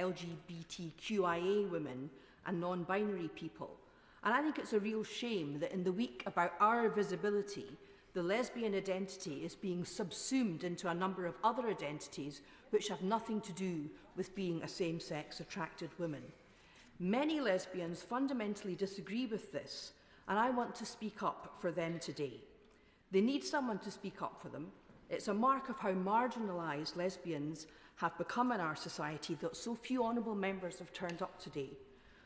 LGBTQIA women and non-binary people. And I think it's a real shame that in the week about our visibility, the lesbian identity is being subsumed into a number of other identities which have nothing to do with being a same-sex attracted woman. Many lesbians fundamentally disagree with this, and I want to speak up for them today. They need someone to speak up for them. It's a mark of how marginalised lesbians have become in our society that so few honourable members have turned up today.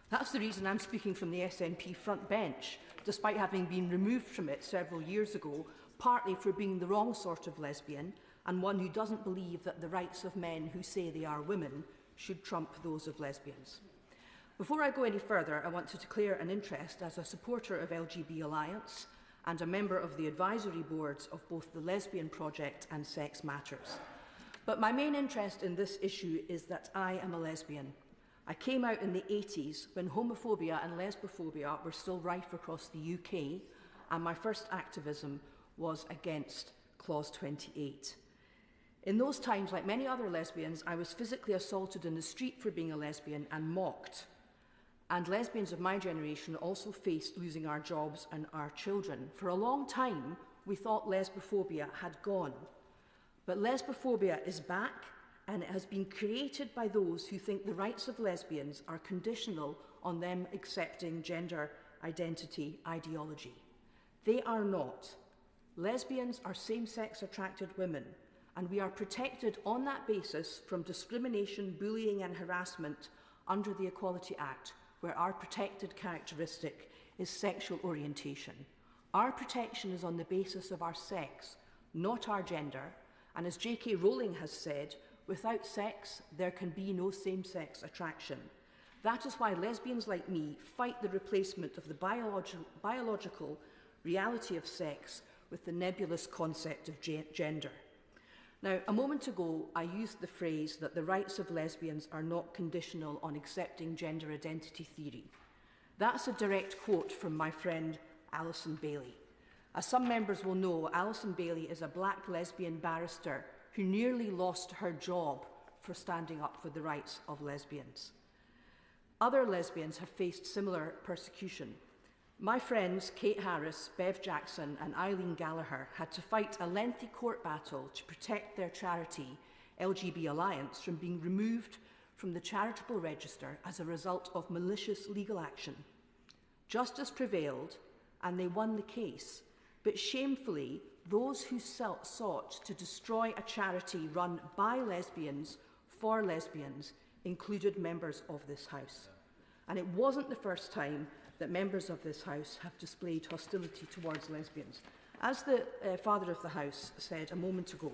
That's the reason I'm speaking from the SNP front bench, despite having been removed from it several years ago, partly for being the wrong sort of lesbian and one who doesn't believe that the rights of men who say they are women should trump those of lesbians. Before I go any further, I want to declare an interest as a supporter of LGB Alliance and a member of the advisory boards of both the Lesbian Project and Sex Matters. But my main interest in this issue is that I am a lesbian. I came out in the 80s when homophobia and lesbophobia were still rife across the UK, and my first activism was against Clause 28. In those times, like many other lesbians, I was physically assaulted in the street for being a lesbian and mocked. And lesbians of my generation also faced losing our jobs and our children. For a long time, we thought lesbophobia had gone. But lesbophobia is back, and it has been created by those who think the rights of lesbians are conditional on them accepting gender identity ideology. They are not. Lesbians are same-sex attracted women, and we are protected on that basis from discrimination, bullying and harassment under the Equality Act, where our protected characteristic is sexual orientation. Our protection is on the basis of our sex, not our gender, and as J.K. Rowling has said, without sex, there can be no same-sex attraction. That is why lesbians like me fight the replacement of the biological reality of sex with the nebulous concept of gender. Now, a moment ago, I used the phrase that the rights of lesbians are not conditional on accepting gender identity theory. That's a direct quote from my friend Alison Bailey. As some members will know, Alison Bailey is a black lesbian barrister who nearly lost her job for standing up for the rights of lesbians. Other lesbians have faced similar persecution. My friends Kate Harris, Bev Jackson and Eileen Gallagher had to fight a lengthy court battle to protect their charity, LGB Alliance, from being removed from the charitable register as a result of malicious legal action. Justice prevailed and they won the case, but shamefully, those who sought to destroy a charity run by lesbians for lesbians included members of this House. And it wasn't the first time that members of this House have displayed hostility towards lesbians. As the Father of the House said a moment ago,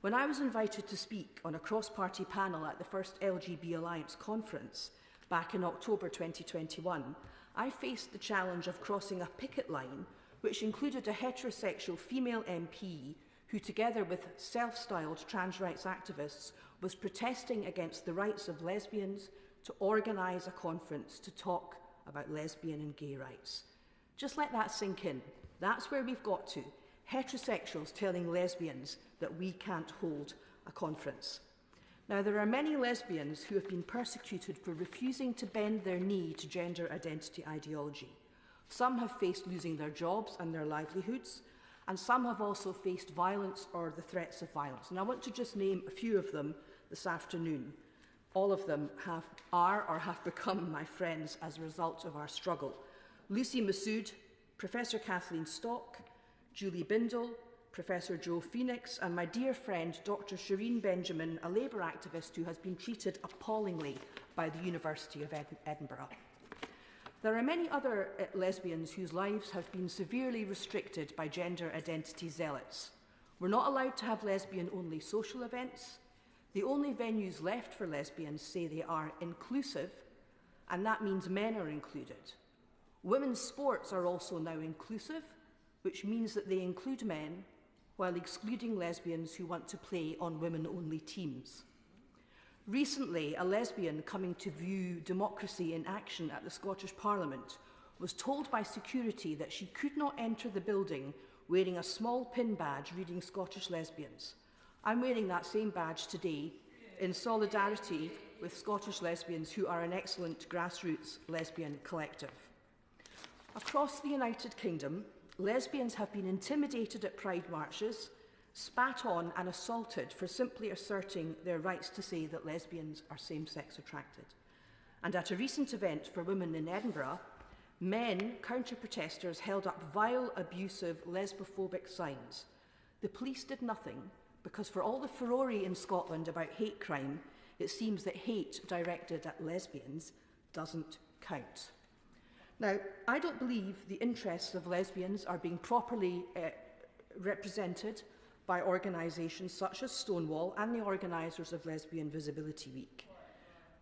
when I was invited to speak on a cross-party panel at the first LGB Alliance conference back in October 2021, I faced the challenge of crossing a picket line which included a heterosexual female MP who, together with self-styled trans rights activists, was protesting against the rights of lesbians to organise a conference to talk about lesbian and gay rights. Just let that sink in. That's where we've got to. Heterosexuals telling lesbians that we can't hold a conference. Now, there are many lesbians who have been persecuted for refusing to bend their knee to gender identity ideology. Some have faced losing their jobs and their livelihoods, and some have also faced violence or the threats of violence. And I want to just name a few of them this afternoon. All of them are or have become my friends as a result of our struggle. Lucy Massoud, Professor Kathleen Stock, Julie Bindel, Professor Joe Phoenix, and my dear friend Dr. Shireen Benjamin, a Labour activist who has been treated appallingly by the University of Edinburgh. There are many other lesbians whose lives have been severely restricted by gender identity zealots. We're not allowed to have lesbian-only social events. The only venues left for lesbians say they are inclusive, and that means men are included. Women's sports are also now inclusive, which means that they include men while excluding lesbians who want to play on women-only teams. Recently, a lesbian coming to view democracy in action at the Scottish Parliament was told by security that she could not enter the building wearing a small pin badge reading Scottish lesbians. I'm wearing that same badge today in solidarity with Scottish lesbians who are an excellent grassroots lesbian collective. Across the United Kingdom, lesbians have been intimidated at pride marches, spat on and assaulted for simply asserting their rights to say that lesbians are same-sex attracted. And at a recent event for women in Edinburgh, men, counter-protesters, held up vile, abusive, lesbophobic signs. The police did nothing because for all the furore in Scotland about hate crime, it seems that hate directed at lesbians doesn't count. Now, I don't believe the interests of lesbians are being properly represented by organisations such as Stonewall and the organisers of Lesbian Visibility Week.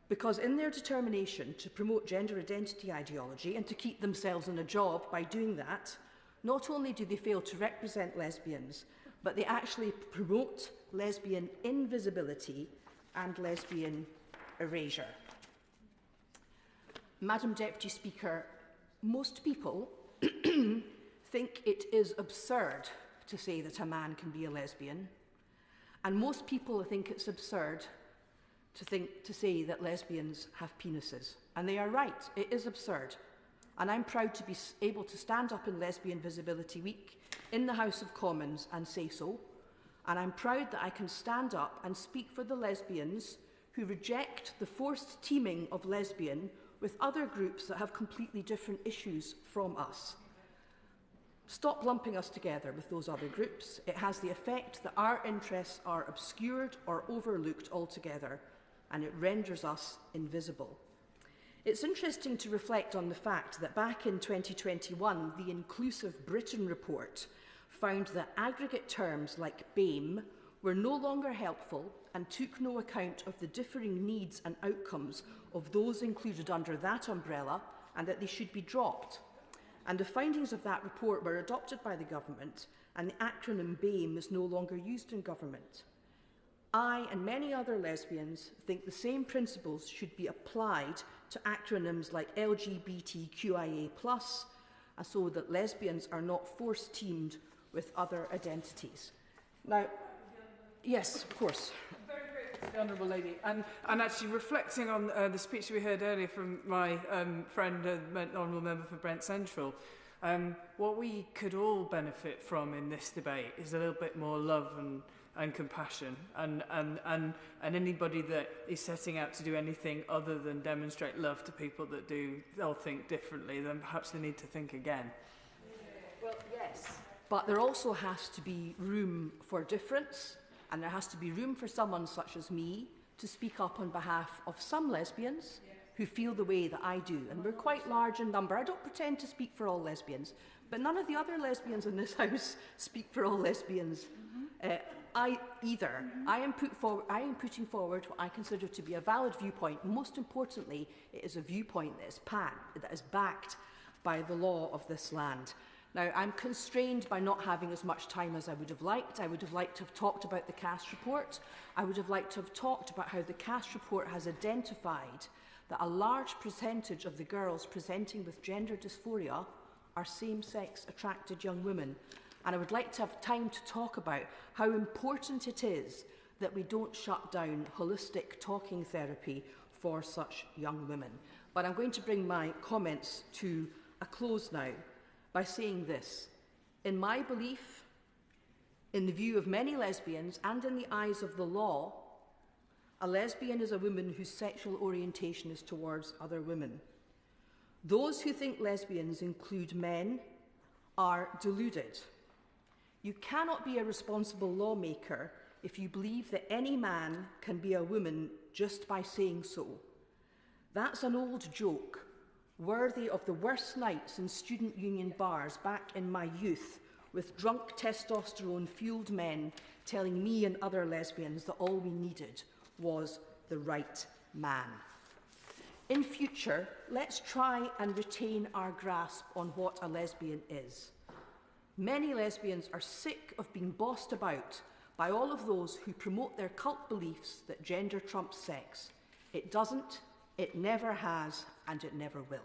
Because in their determination to promote gender identity ideology and to keep themselves in a job by doing that, not only do they fail to represent lesbians, but they actually promote lesbian invisibility and lesbian erasure. Madam Deputy Speaker, most people think it is absurd to say that a man can be a lesbian, and most people think it's absurd to say that lesbians have penises. And they are right, it is absurd. And I'm proud to be able to stand up in Lesbian Visibility Week in the House of Commons and say so. And I'm proud that I can stand up and speak for the lesbians who reject the forced teaming of lesbian with other groups that have completely different issues from us. Stop lumping us together with those other groups. It has the effect that our interests are obscured or overlooked altogether, and it renders us invisible. It's interesting to reflect on the fact that back in 2021, the Inclusive Britain report found that aggregate terms like BAME were no longer helpful and took no account of the differing needs and outcomes of those included under that umbrella, and that they should be dropped. And the findings of that report were adopted by the government, and the acronym BAME is no longer used in government. I and many other lesbians think the same principles should be applied to acronyms like LGBTQIA+, so that lesbians are not force-teamed with other identities. Now, yes, of course. Very grateful to the Honourable Lady. And actually reflecting on the speech we heard earlier from my friend, Honourable Member for Brent Central, what we could all benefit from in this debate is a little bit more love and compassion, and anybody that is setting out to do anything other than demonstrate love to people that do or think differently, then perhaps they need to think again. Well, yes. But there also has to be room for difference, and there has to be room for someone such as me to speak up on behalf of some lesbians who feel the way that I do. And we're quite large in number. I don't pretend to speak for all lesbians, but none of the other lesbians in this house speak for all lesbians. Either. I am putting forward what I consider to be a valid viewpoint. Most importantly, it is a viewpoint that is backed by the law of this land. Now, I'm constrained by not having as much time as I would have liked. I would have liked to have talked about the Cass report. I would have liked to have talked about how the Cass report has identified that a large percentage of the girls presenting with gender dysphoria are same-sex attracted young women. And I would like to have time to talk about how important it is that we don't shut down holistic talking therapy for such young women. But I'm going to bring my comments to a close now by saying this. In my belief, in the view of many lesbians and in the eyes of the law, a lesbian is a woman whose sexual orientation is towards other women. Those who think lesbians include men are deluded. You cannot be a responsible lawmaker if you believe that any man can be a woman just by saying so. That's an old joke, worthy of the worst nights in student union bars back in my youth, with drunk testosterone-fueled men telling me and other lesbians that all we needed was the right man. In future, let's try and retain our grasp on what a lesbian is. Many lesbians are sick of being bossed about by all of those who promote their cult beliefs that gender trumps sex. It doesn't, it never has, and it never will.